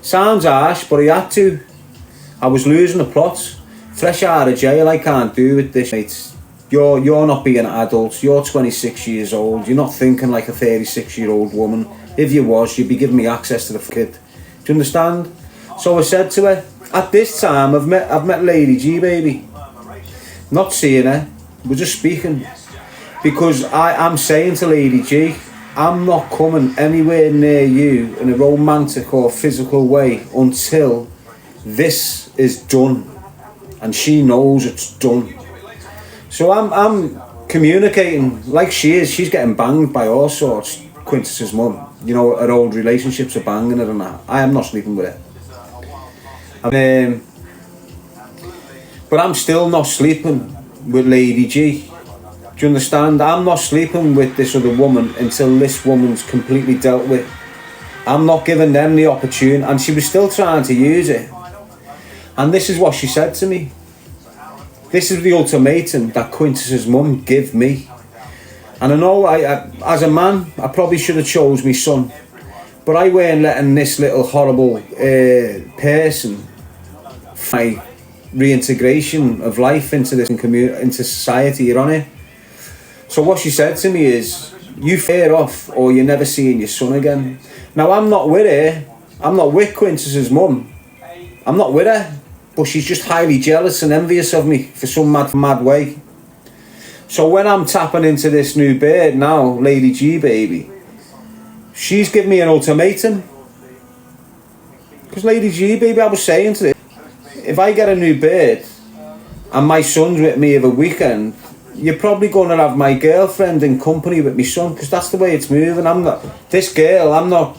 Sounds harsh, but he had to. I was losing the plot. Fresh out of jail, I can't do with this, mate. You're not being an adult. You're 26 years old. You're not thinking like a 36-year-old woman. If you was, you'd be giving me access to the kid. Do you understand? So I said to her, at this time, I've met Lady G, baby. Not seeing her. We're just speaking. Because I'm saying to Lady G, I'm not coming anywhere near you in a romantic or physical way until this is done. And she knows it's done. So I'm communicating like she is. She's getting banged by all sorts. Quintus's mum, you know, her old relationships are banging her and that. I am not sleeping with her. But I'm still not sleeping with Lady G. Do you understand? I'm not sleeping with this other woman until this woman's completely dealt with. I'm not giving them the opportunity. And she was still trying to use it. And this is what she said to me. This is the ultimatum that Quintus's mum gave me. And I know, I as a man, I probably should have chose my son. But I weren't letting this little horrible person, my reintegration of life into this into society, you're on it. So what she said to me is, you fair off or you're never seeing your son again. Now I'm not with her. I'm not with Quintus's mum. I'm not with her. But she's just highly jealous and envious of me for some mad way. So when I'm tapping into this new bird now, Lady G, baby, she's given me an ultimatum. Because Lady G, baby, I was saying to her, if I get a new bird and my son's with me over weekend, you're probably going to have my girlfriend in company with my son, because that's the way it's moving. I'm not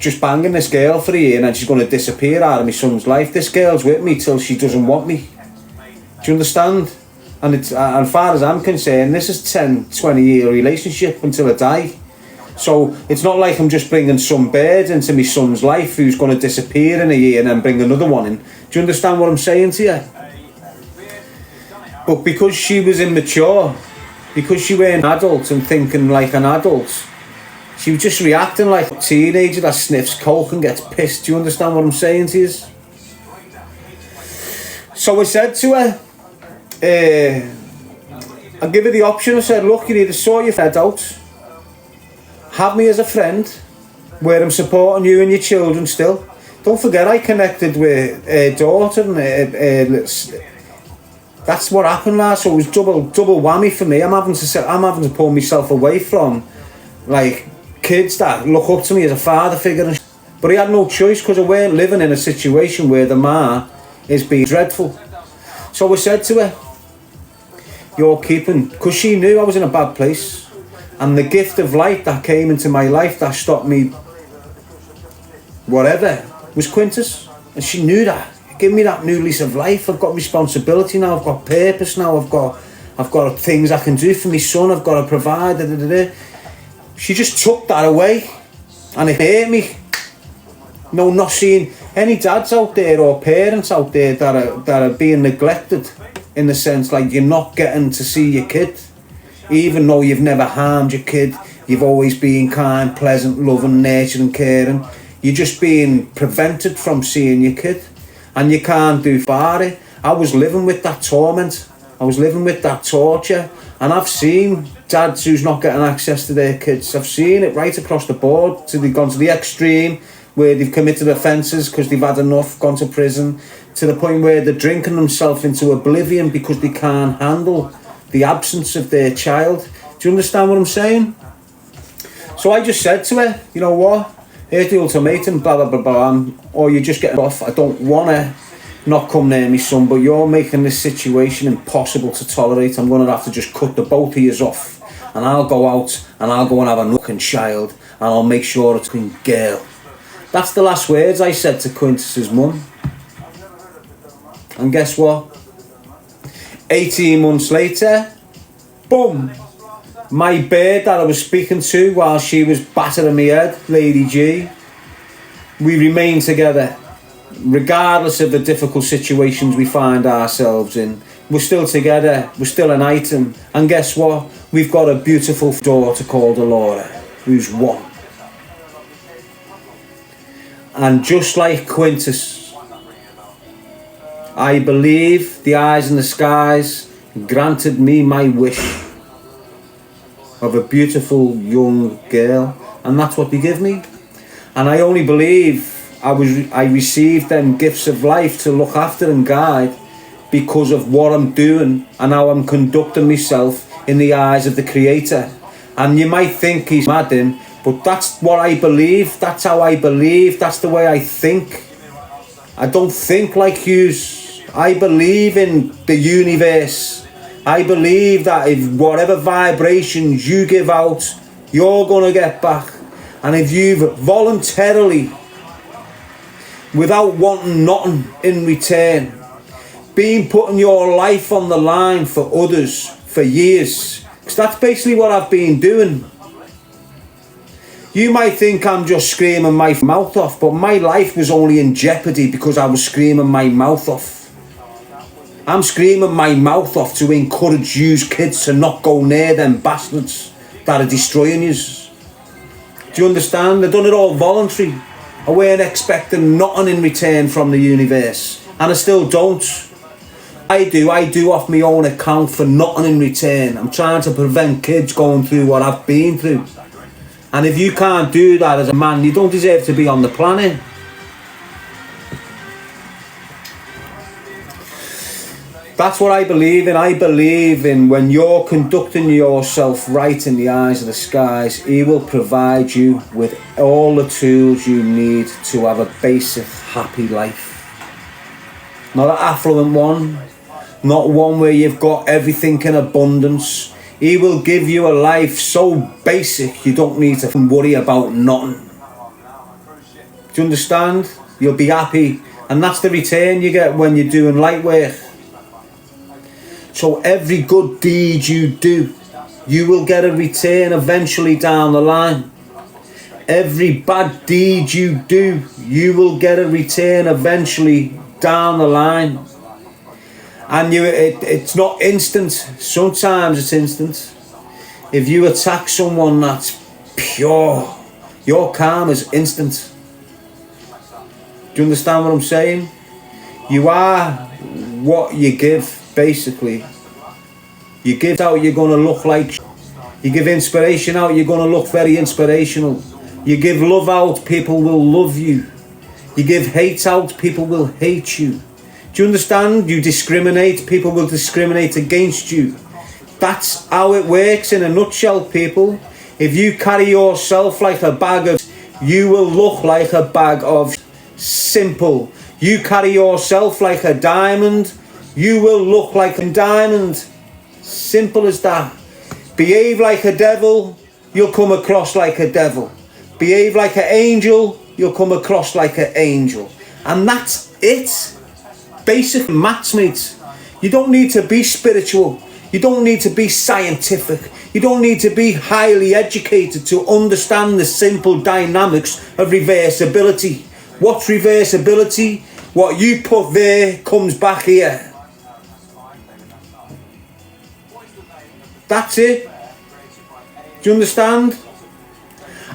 just banging this girl for a year and then she's going to disappear out of my son's life. This girl's with me till she doesn't want me. Do you understand? And it's, as far as I'm concerned, this is 10, 20-year relationship until I die. So it's not like I'm just bringing some bird into my son's life who's going to disappear in a year and then bring another one in. Do you understand what I'm saying to you? But because she was immature, because she weren't an adult and thinking like an adult, she was just reacting like a teenager that sniffs coke and gets pissed. Do you understand what I'm saying to you? So I said to her, I give her the option. I said, look, you need to sort your head out. Have me as a friend, where I'm supporting you and your children still. Don't forget, I connected with her daughter and that's what happened last. So it was double whammy for me. I'm having to pull myself away from like kids that look up to me as a father figure. But he had no choice, because I weren't living in a situation where the ma is being dreadful. So I said to her, you're keeping, because she knew I was in a bad place, and the gift of light that came into my life that stopped me whatever was Quintus, and she knew that. Give me that new lease of life. I've got responsibility now. I've got purpose now. I've got things I can do for my son. I've got to provide. She just took that away, and it hurt me. No, not seeing any dads out there or parents out there that are being neglected, in the sense like you're not getting to see your kid, even though you've never harmed your kid. You've always been kind, pleasant, loving, nurturing, caring. You're just being prevented from seeing your kid. And you can't do for it. I was living with that torment. I was living with that torture. And I've seen dads who's not getting access to their kids. I've seen it right across the board. They've gone to the extreme where they've committed offences because they've had enough, gone to prison, to the point where they're drinking themselves into oblivion because they can't handle the absence of their child. Do you understand what I'm saying? So I just said to her, you know what? Here's the ultimatum, blah, blah, blah, blah, or you're just getting off. I don't want to not come near me son, but you're making this situation impossible to tolerate. I'm going to have to just cut the both of yous off, and I'll go out and I'll go and have a nooking child, and I'll make sure it's a girl. That's the last words I said to Quintus's mum. And guess what? 18 months later, boom! My bird that I was speaking to while she was battering me head, Lady G, we remain together. Regardless of the difficult situations we find ourselves in, we're still together, we're still an item. And guess what? We've got a beautiful daughter called Laura, who's one. And just like Quintus, I believe the eyes in the skies granted me my wish of a beautiful young girl, and that's what they give me. And I only believe I received them gifts of life to look after and guide because of what I'm doing and how I'm conducting myself in the eyes of the Creator. And you might think he's mad in, but that's what I believe. That's how I believe. That's the way I think. I don't think like yous. I believe in the universe. I believe that if whatever vibrations you give out, you're going to get back. And if you've voluntarily, without wanting nothing in return, been putting your life on the line for others for years, because that's basically what I've been doing. You might think I'm just screaming my mouth off, but my life was only in jeopardy because I was screaming my mouth off. I'm screaming my mouth off to encourage you kids to not go near them bastards that are destroying you. Do you understand? I've done it all voluntary. I weren't expecting nothing in return from the universe, and I still don't. I do off my own account for nothing in return. I'm trying to prevent kids going through what I've been through. And if you can't do that as a man, you don't deserve to be on the planet. That's what I believe in. I believe in when you're conducting yourself right in the eyes of the skies, he will provide you with all the tools you need to have a basic, happy life. Not an affluent one, not one where you've got everything in abundance. He will give you a life so basic you don't need to worry about nothing. Do you understand? You'll be happy, and that's the return you get when you're doing light work. So every good deed you do, you will get a return eventually down the line. Every bad deed you do, you will get a return eventually down the line. And it's not instant. Sometimes it's instant. If you attack someone that's pure, your karma is instant. Do you understand what I'm saying? You are what you give. Basically, you give out, you're going to look like. You give inspiration out, you're going to look very inspirational. You give love out, people will love you. You give hate out, people will hate you. Do you understand? You discriminate, people will discriminate against you. That's how it works in a nutshell, people. If you carry yourself like a bag of, you will look like a bag of simple. You carry yourself like a diamond, you will look like a diamond. Simple as that. Behave like a devil, you'll come across like a devil. Behave like an angel, you'll come across like an angel. And that's it. Basic maths, mates. You don't need to be spiritual. You don't need to be scientific. You don't need to be highly educated to understand the simple dynamics of reversibility. What's reversibility? What you put there comes back here. That's it. Do you understand?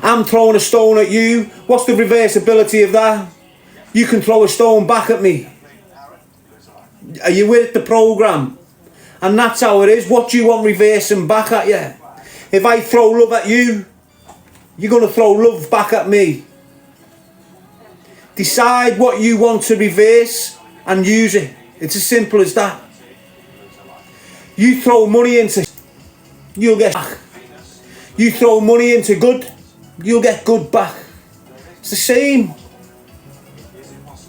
I'm throwing a stone at you. What's the reversibility of that? You can throw a stone back at me. Are you with the program? And that's how it is. What do you want reversing back at you? If I throw love at you, you're going to throw love back at me. Decide what you want to reverse and use it. It's as simple as that. You throw money into, you'll get back. You throw money into good, you'll get good back. It's the same.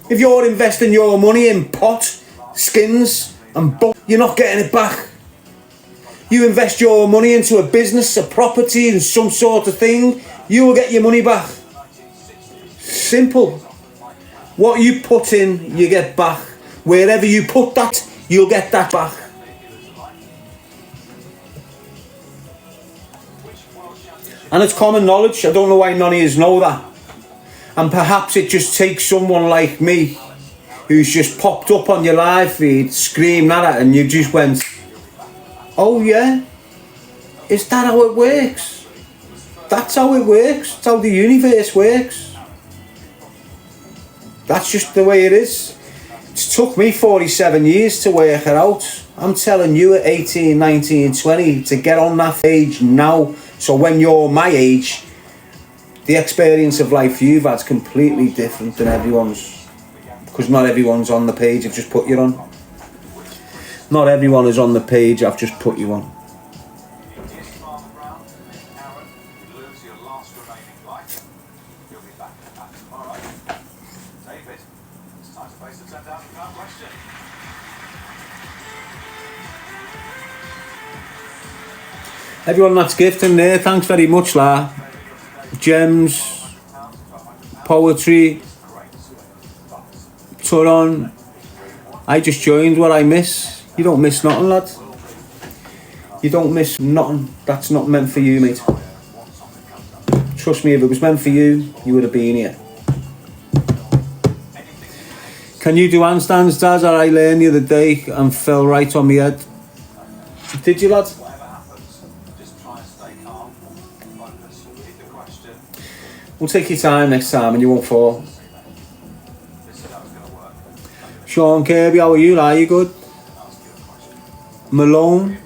If you're investing your money in pot, skins and you're not getting it back. You invest your money into a business, a property and some sort of thing, you will get your money back. Simple. What you put in, you get back. Wherever you put that, you'll get that back. And it's common knowledge. I don't know why none of you know that. And perhaps it just takes someone like me who's just popped up on your live feed, screamed at it, and you just went, oh yeah? Is that how it works? That's how it works. That's how the universe works. That's just the way it is. It's took me 47 years to work it out. I'm telling you at 18, 19, 20 to get on that age now. So when you're my age, the experience of life you've had is completely different than everyone's. Because not everyone's on the page I've just put you on. Not everyone is on the page I've just put you on. Everyone that's gifting there, thanks very much, la. Gems, poetry, Turon. I just joined. What I miss? You don't miss nothing, lad. You don't miss nothing. That's not meant for you, mate. Trust me, if it was meant for you, you would have been here. Can you do handstands, Dad? That I learned the other day and fell right on my head. Did you, lad? We'll take your time next time and you won't fall. Sean Kirby, how are you? Are you good? Malone.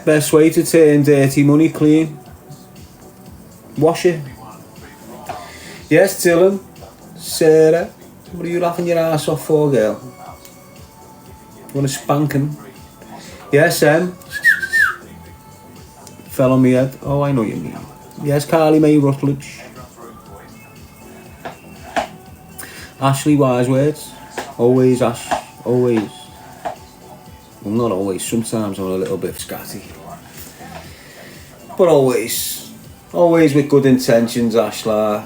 Best way to turn dirty money clean. Wash it. Yes, Dylan. Sarah. What are you laughing your ass off for, girl? You want to spank him? Yes, fell on my head. Oh, I know what you mean. Yes, Carly May Rutledge. Ashley, wise words. Always, Ash. Always. Well, not always. Sometimes I'm a little bit scatty. But always. Always with good intentions, Ashla.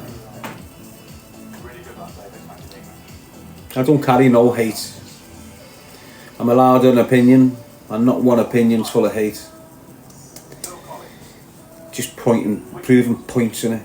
I don't carry no hate. I'm allowed an opinion, and not one opinion's full of hate. Just proving points in it.